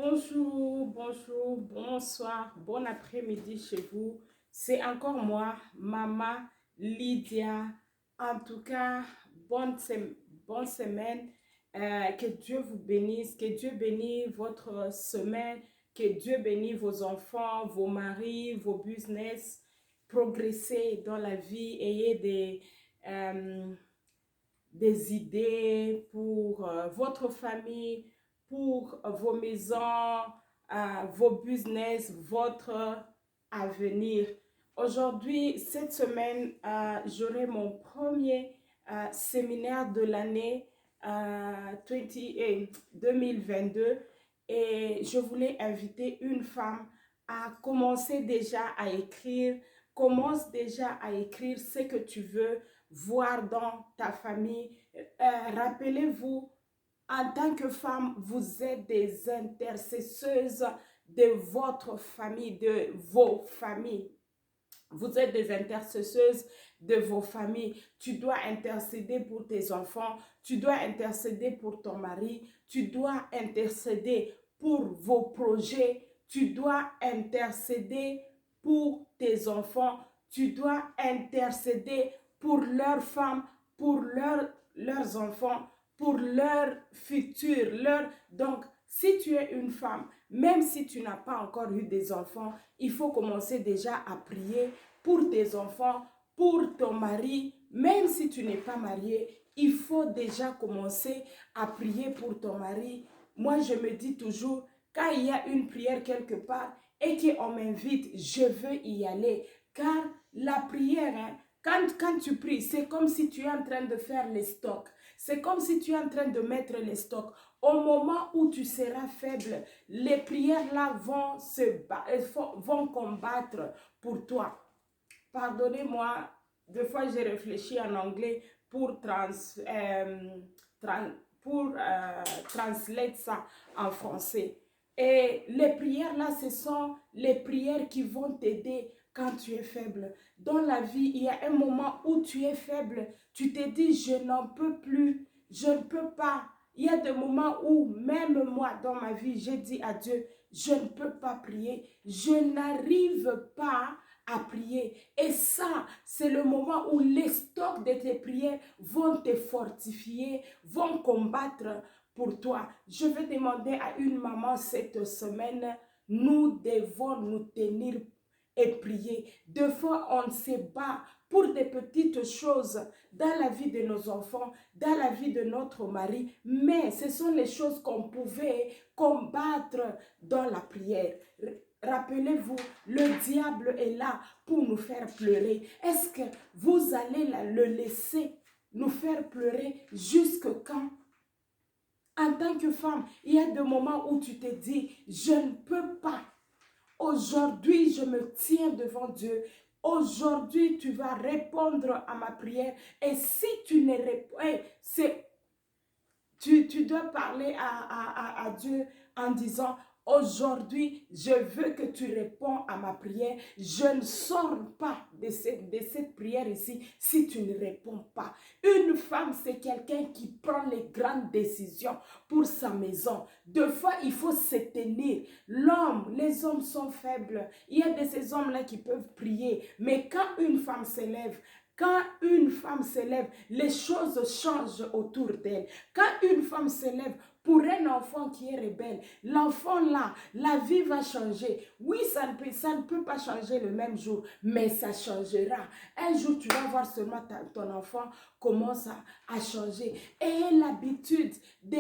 Bonjour, bonjour, bonsoir, bon après-midi chez vous. C'est encore moi, Maman Lydia. En tout cas, bonne semaine. Que Dieu vous bénisse, que Dieu bénisse votre semaine, que Dieu bénisse vos enfants, vos maris, vos business. Progressez dans la vie, ayez des idées pour votre famille, pour vos maisons, vos business, votre avenir. Aujourd'hui, cette semaine, j'aurai mon premier séminaire de l'année 2022 et je voulais inviter une femme à commencer déjà à écrire. Commence déjà à écrire ce que tu veux voir dans ta famille. Rappelez-vous, en tant que femme, vous êtes des intercesseuses de votre famille, de vos familles. Vous êtes des intercesseuses de vos familles. Tu dois intercéder pour tes enfants, tu dois intercéder pour ton mari, tu dois intercéder pour vos projets, tu dois intercéder pour tes enfants, tu dois intercéder pour leurs femmes, pour leurs enfants, pour leur futur. Donc, si tu es une femme, même si tu n'as pas encore eu des enfants, il faut commencer déjà à prier pour tes enfants, pour ton mari. Même si tu n'es pas marié, il faut déjà commencer à prier pour ton mari. Moi, je me dis toujours, quand il y a une prière quelque part et qu'on m'invite, je veux y aller. Car la prière, hein, quand tu pries, c'est comme si tu es en train de faire les stocks. C'est comme si tu es en train de mettre les stocks. Au moment où tu seras faible, les prières là vont combattre pour toi. Pardonnez-moi, deux fois j'ai réfléchi en anglais pour trans, pour translate ça en français. Et les prières là, ce sont les prières qui vont t'aider quand tu es faible. Dans la vie, il y a un moment où tu es faible. Tu te dis, je n'en peux plus, je ne peux pas. Il y a des moments où, même moi, dans ma vie, j'ai dit à Dieu, je ne peux pas prier. Je n'arrive pas à prier. Et ça, c'est le moment où les stocks de tes prières vont te fortifier, vont combattre pour toi. Je vais demander à une maman cette semaine, nous devons nous tenir et prier. Deux fois, on se bat pour des petites choses dans la vie de nos enfants, dans la vie de notre mari, mais ce sont les choses qu'on pouvait combattre dans la prière. Rappelez-vous, le diable est là pour nous faire pleurer. Est-ce que vous allez le laisser nous faire pleurer jusque quand? En tant que femme, il y a des moments où tu te dis, je ne peux pas. Aujourd'hui, je me tiens devant Dieu. Aujourd'hui, tu vas répondre à ma prière. Et si tu ne réponds, tu dois parler à Dieu en disant, aujourd'hui, je veux que tu réponds à ma prière. Je ne sors pas de cette prière ici si tu ne réponds pas. Une femme, c'est quelqu'un qui prend les grandes décisions pour sa maison. Deux fois, il faut se tenir. Les hommes sont faibles. Il y a de ces hommes-là qui peuvent prier. Mais quand une femme s'élève, quand une femme s'élève, les choses changent autour d'elle. Quand une femme s'élève pour un enfant qui est rebelle, l'enfant là, la vie va changer. Oui, ça ne peut pas changer le même jour, mais ça changera. Un jour, tu vas voir seulement ton enfant commence à changer. Ayez l'habitude de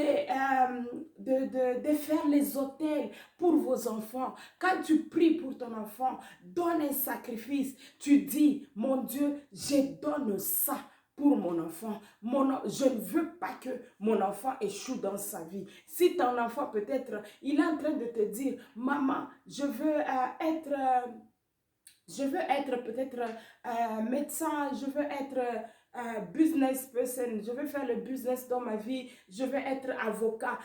faire les autels pour vos enfants. Quand tu pries pour ton enfant, donne un sacrifice. Tu dis, mon Dieu, je donne ça pour mon enfant. Je ne veux pas que mon enfant échoue dans sa vie. Si ton enfant peut-être, il est en train de te dire, maman, je veux être peut-être médecin, je veux être business person, je veux faire le business dans ma vie, je veux être avocat.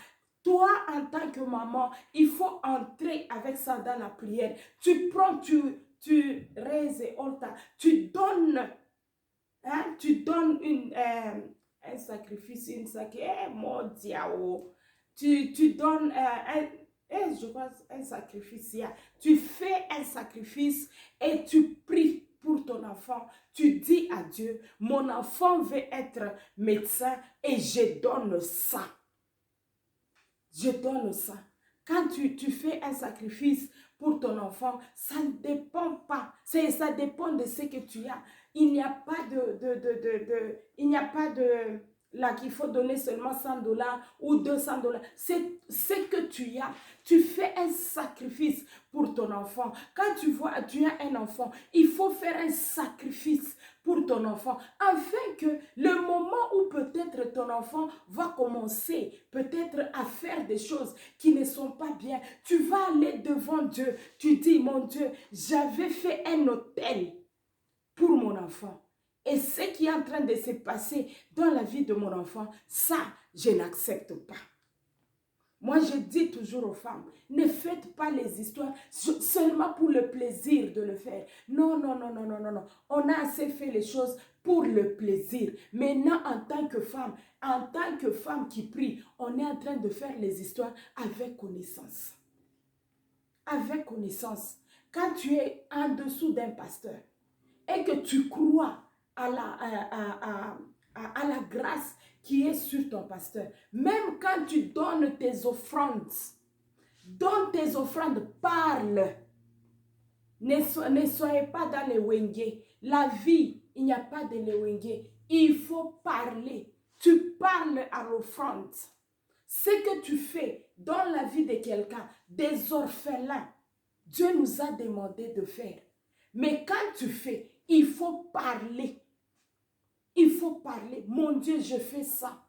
Toi, en tant que maman, il faut entrer avec ça dans la prière. Tu prends, tu raises et tu donnes. Hein, tu donnes un sacrifice, mon diao. Tu donnes Et je vois un sacrifice. Tu fais un sacrifice et tu pries pour ton enfant. Tu dis à Dieu, mon enfant veut être médecin et je donne ça. Je donne ça. Quand tu fais un sacrifice pour ton enfant, ça ne dépend pas. Ça dépend de ce que tu as. Il n'y a pas il n'y a pas de, là qu'il faut donner seulement 100 dollars ou 200 dollars. C'est ce que tu as. Tu fais un sacrifice pour ton enfant. Quand tu vois, tu as un enfant, il faut faire un sacrifice pour ton enfant, afin que le moment où peut-être ton enfant va commencer peut-être à faire des choses qui ne sont pas bien, tu vas aller devant Dieu. Tu dis, mon Dieu, j'avais fait un hôtel pour mon enfant. Et ce qui est en train de se passer dans la vie de mon enfant, ça, je n'accepte pas. Moi, je dis toujours aux femmes, ne faites pas les histoires seulement pour le plaisir de le faire. Non, non, non, non, non, non, non. On a assez fait les choses pour le plaisir. Maintenant, en tant que femme qui prie, on est en train de faire les histoires avec connaissance. Avec connaissance. Quand tu es en dessous d'un pasteur et que tu crois à la grâce qui est sur ton pasteur. Même quand tu donnes tes offrandes, parle. Ne soyez pas dans les wenge. La vie, il n'y a pas de les wenge. Il faut parler. Tu parles à l'offrande. Ce que tu fais dans la vie de quelqu'un, des orphelins, Dieu nous a demandé de faire. Mais quand tu fais, il faut parler. Il faut parler. Mon Dieu, je fais ça.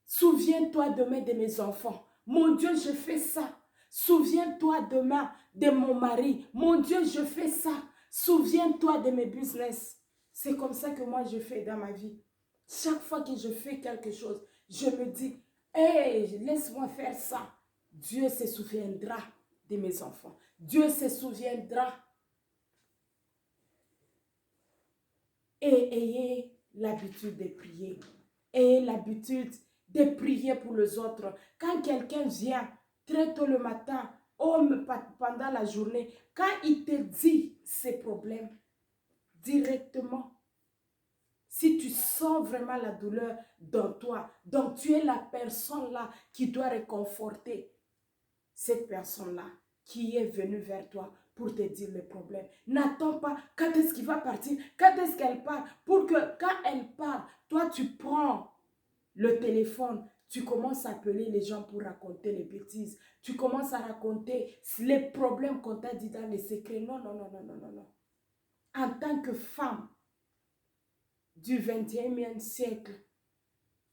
Souviens-toi demain de mes enfants. Mon Dieu, je fais ça. Souviens-toi demain de mon mari. Mon Dieu, je fais ça. Souviens-toi de mes business. C'est comme ça que moi je fais dans ma vie. Chaque fois que je fais quelque chose, je me dis, hey, laisse-moi faire ça. Dieu se souviendra de mes enfants. Dieu se souviendra. Et ayez l'habitude de prier. Ayez l'habitude de prier pour les autres. Quand quelqu'un vient très tôt le matin, pendant la journée, quand il te dit ses problèmes, directement, si tu sens vraiment la douleur dans toi, donc tu es la personne là qui doit réconforter cette personne-là qui est venue vers toi pour te dire le problème. N'attends pas quand est-ce qu'il va partir, quand est-ce qu'elle part, pour que quand elle part, toi tu prends le téléphone, tu commences à appeler les gens pour raconter les bêtises, tu commences à raconter les problèmes qu'on t'a dit dans les secrets. Non, non, non, non, non, non, non. En tant que femme du 21e siècle,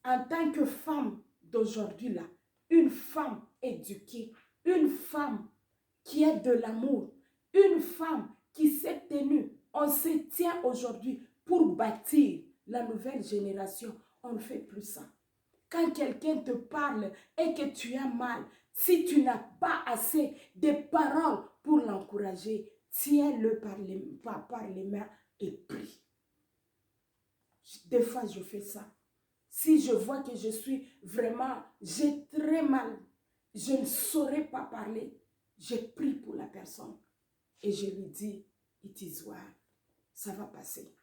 en tant que femme d'aujourd'hui là, une femme éduquée, une femme qui a de l'amour, une femme qui s'est tenue. On se tient aujourd'hui pour bâtir la nouvelle génération. On ne fait plus ça. Quand quelqu'un te parle et que tu as mal, si tu n'as pas assez de paroles pour l'encourager, tiens-le par les mains et prie. Des fois, je fais ça. Si je vois que je suis vraiment, j'ai très mal, je ne saurais pas parler, je prie pour la personne et je lui dis, it is well, ça va passer.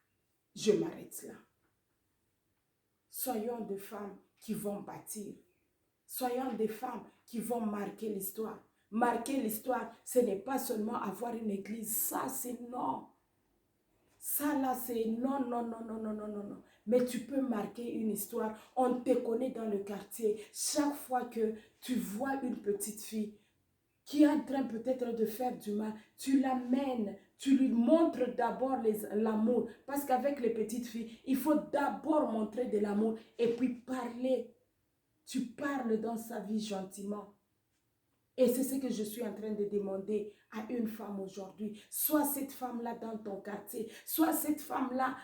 Je m'arrête là. Soyons des femmes qui vont bâtir. Soyons des femmes qui vont marquer l'histoire. Marquer l'histoire, ce n'est pas seulement avoir une église. Ça, c'est non. Ça, là, c'est non, non, non, non, non, non, non, non. Mais tu peux marquer une histoire. On te connaît dans le quartier. Chaque fois que tu vois une petite fille qui est en train peut-être de faire du mal, tu l'amènes, tu lui montres d'abord l'amour. Parce qu'avec les petites filles, il faut d'abord montrer de l'amour et puis parler. Tu parles dans sa vie gentiment. Et c'est ce que je suis en train de demander à une femme aujourd'hui. Soit cette femme-là dans ton quartier, soit cette femme-là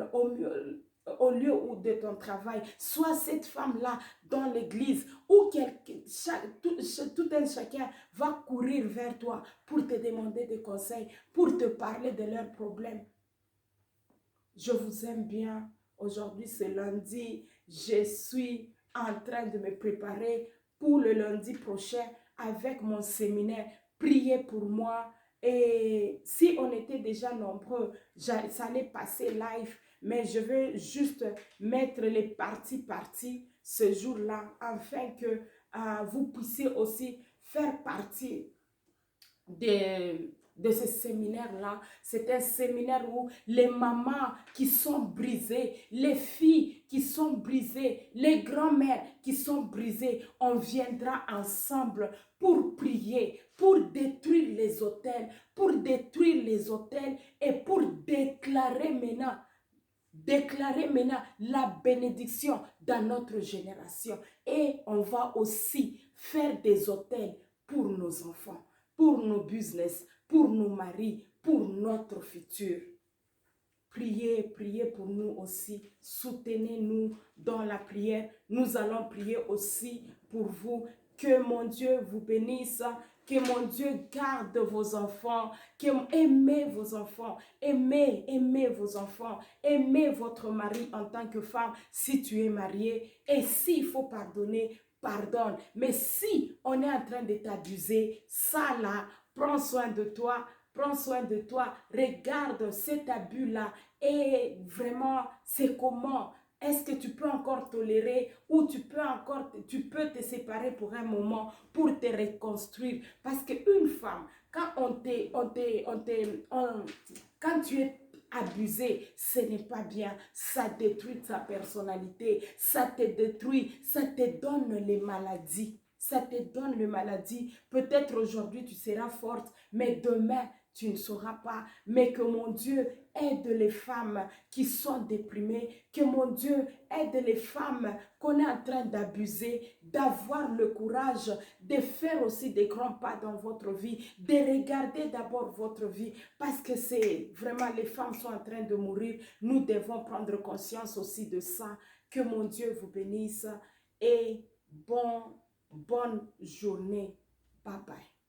au lieu de ton travail, soit cette femme-là dans l'église, où tout un chacun va courir vers toi pour te demander des conseils, pour te parler de leurs problèmes. Je vous aime bien. Aujourd'hui, c'est lundi. Je suis en train de me préparer pour le lundi prochain avec mon séminaire. Priez pour moi. Et si on était déjà nombreux, ça allait passer live. Mais je veux juste mettre les parties ce jour-là afin que vous puissiez aussi faire partie de ce séminaire-là. C'est un séminaire où les mamans qui sont brisées, les filles qui sont brisées, les grands-mères qui sont brisées, on viendra ensemble pour prier, pour détruire les autels et pour déclarer maintenant la bénédiction dans notre génération. Et on va aussi faire des autels pour nos enfants, pour nos business, pour nos maris, pour notre futur. Priez, priez pour nous aussi. Soutenez-nous dans la prière. Nous allons prier aussi pour vous. Que mon Dieu vous bénisse. Que mon Dieu garde vos enfants. Aimez vos enfants. Aimez vos enfants. Aimez votre mari en tant que femme si tu es mariée. Et s'il faut pardonner, pardonne. Mais si on est en train de t'abuser, ça là, prends soin de toi. Prends soin de toi, regarde cet abus-là et vraiment, c'est comment? Est-ce que tu peux encore tolérer ou tu peux te séparer pour un moment pour te reconstruire? Parce qu'une femme, quand quand tu es abusé, ce n'est pas bien. Ça détruit ta personnalité, ça te détruit, ça te donne les maladies. Ça te donne les maladies. Peut-être aujourd'hui tu seras forte, mais demain tu ne sauras pas. Mais que mon Dieu aide les femmes qui sont déprimées, que mon Dieu aide les femmes qu'on est en train d'abuser, d'avoir le courage de faire aussi des grands pas dans votre vie, de regarder d'abord votre vie, parce que c'est vraiment, les femmes sont en train de mourir. Nous devons prendre conscience aussi de ça. Que mon Dieu vous bénisse et bonne journée. Bye bye.